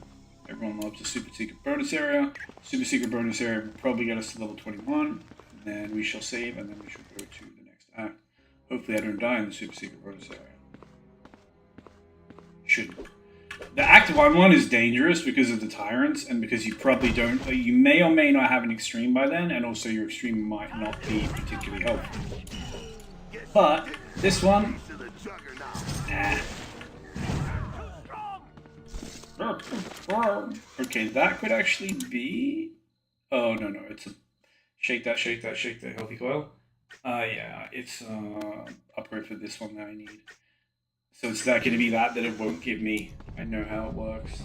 Everyone loves the super secret bonus area. Super secret bonus area will probably get us to level 21. And then we shall save, and then we shall go to the next act. Hopefully I don't die in the super secret bonus area. Shouldn't. The Act 1 one is dangerous because of the tyrants, and because you probably don't. You may or may not have an extreme by then, and also your extreme might not be particularly helpful. But this one, okay, that could actually be. Oh no, it's a shake that, healthy coil. Yeah, it's upgrade for this one that I need. So it's not going to be that it won't give me. I know how it works.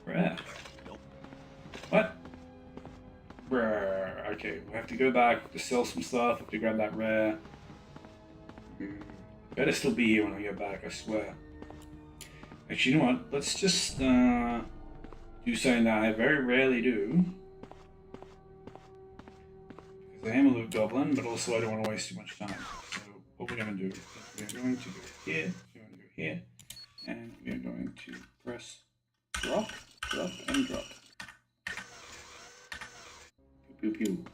Rare. What? Rare. Okay, we have to go back to sell some stuff. Have to grab that rare. Better still be here when I get back, I swear. Actually, you know what? Let's just do something that I very rarely do. I am a loot goblin, but also I don't want to waste too much time. So what we're going to do is we're going to go here, we're going to go here, and we're going to press drop, drop, and drop. Pew, pew, pew.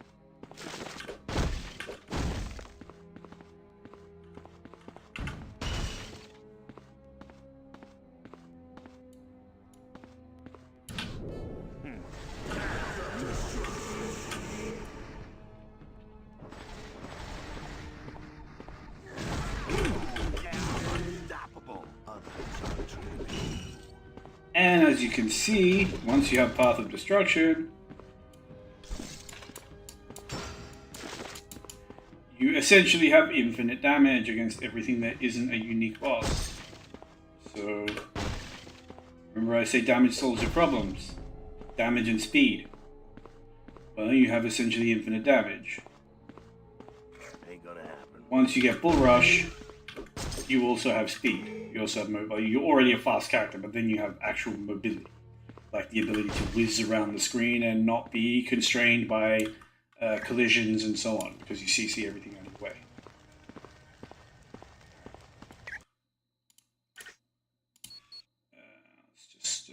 And as you can see, once you have Path of Destruction, you essentially have infinite damage against everything that isn't a unique boss. So, remember I say damage solves your problems. Damage and speed. Well, you have essentially infinite damage. once you get Bull Rush, you also have speed. You also have mobility. You're already a fast character, but then you have actual mobility. Like the ability to whiz around the screen and not be constrained by collisions and so on, because you CC everything out of the way. Let's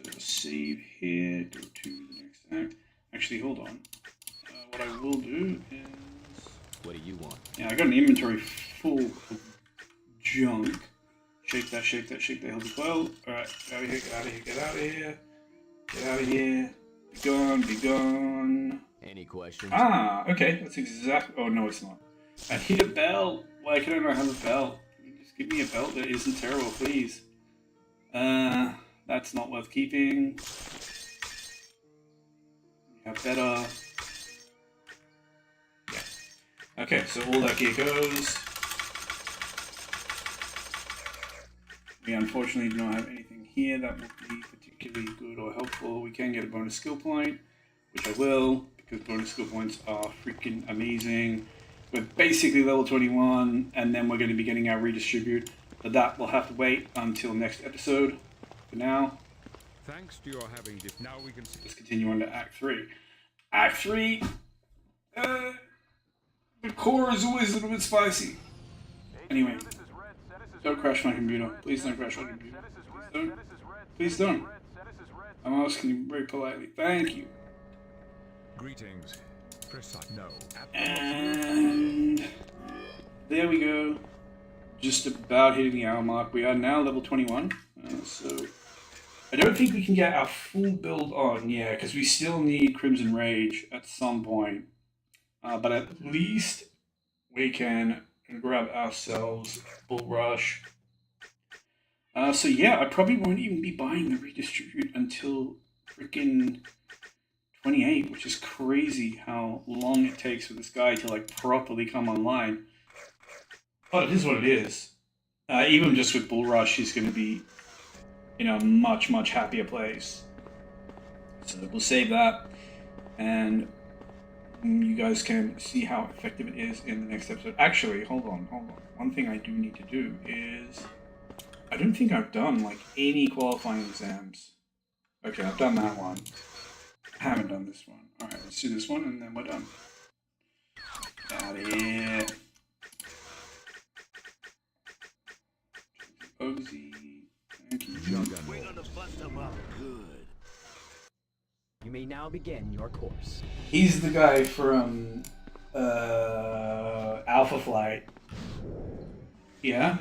just save here, go to the next act. Actually, hold on. What I will do is... What do you want? Yeah, I got an inventory full of junk. Shake that, shake that, shake that, healthy well. Alright, get out of here, get out of here, get out of here. Get out of here. Be gone, be gone. Any questions? Ah, okay, that's exactly... Oh, no, it's not. I need a belt. Why can I not have a belt? Just give me a belt that isn't terrible, please. That's not worth keeping. You have better. Yeah. Okay, so all that gear goes. We unfortunately do not have anything here that will be particularly good or helpful. We can get a bonus skill point, which I will, because bonus skill points are freaking amazing. We're basically level 21, and then we're going to be getting our redistribute, but that will have to wait until next episode. For now, Thanks to your having this. Now we can see. let's continue on to Act 3. Act 3, the core is always a little bit spicy. Anyway, don't crash my computer. Please don't crash my computer. Please don't. Please don't. I'm asking you very politely. Thank you. Greetings. Precise. No. And there we go. Just about hitting the hour mark. We are now level 21. So I don't think we can get our full build on. Yeah, because we still need Crimson Rage at some point. But at least we can grab ourselves Bull Rush. So yeah, I probably won't even be buying the redistribute until freaking 28, which is crazy how long it takes for this guy to like properly come online. But it is what it is. Even just with Bull Rush, he's going to be in a much, much happier place. So we'll save that, and you guys can see how effective it is in the next episode. Actually, hold on. One thing I do need to do is... I don't think I've done, like, any qualifying exams. Okay, I've done that one. I haven't done this one. Alright, let's do this one, and then we're done. Get out of here. Posey. Thank you. We're gonna bust them up good. You may now begin your course. He's the guy from Alpha Flight. Yeah?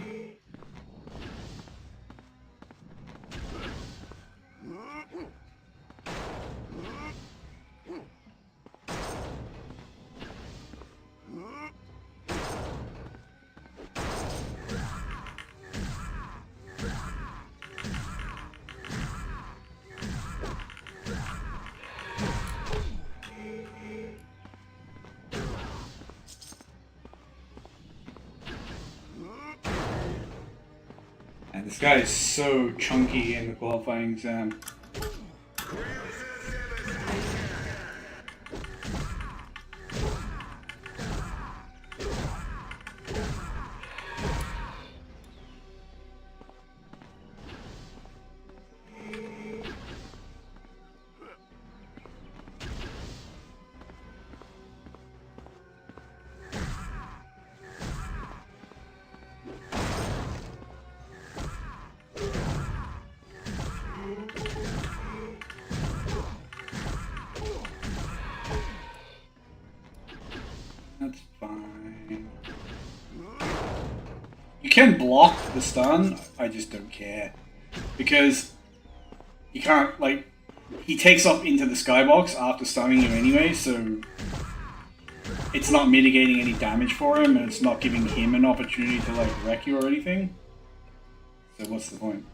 And this guy is so chunky in the qualifying exam. That's fine. You can block the stun, I just don't care. Because you can't, like, he takes off into the skybox after stunning you anyway, so it's not mitigating any damage for him, and it's not giving him an opportunity to, like, wreck you or anything. So what's the point?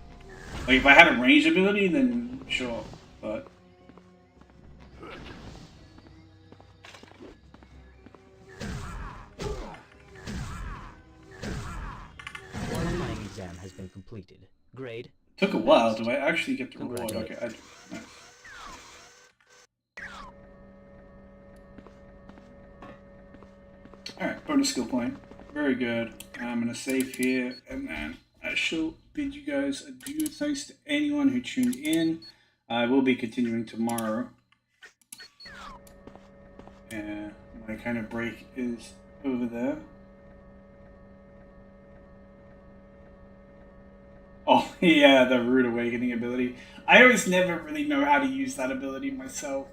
Like, if I had a ranged ability, then sure, but... Qualifying exam has been completed. Grade. Took a while. Do I actually get the reward? Okay, I do. Nice. Alright, bonus skill point. Very good. I'm going to save here, and then I shall bid you guys adieu. Thanks to anyone who tuned in. I will be continuing tomorrow. My kind of break is over there. Oh, yeah, the Rude Awakening ability. I always never really know how to use that ability myself.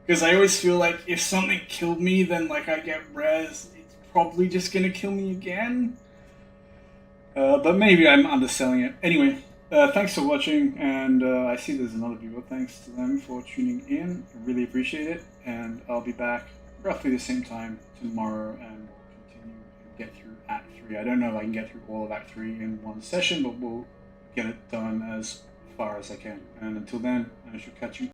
Because I always feel like if something killed me, then like I get res, it's probably just going to kill me again. But maybe I'm underselling it. Anyway, thanks for watching, and I see there's another viewer. Thanks to them for tuning in. I really appreciate it, and I'll be back roughly the same time tomorrow, and we'll continue and get through Act 3. I don't know if I can get through all of Act 3 in one session, but we'll get it done as far as I can. And until then, I shall catch you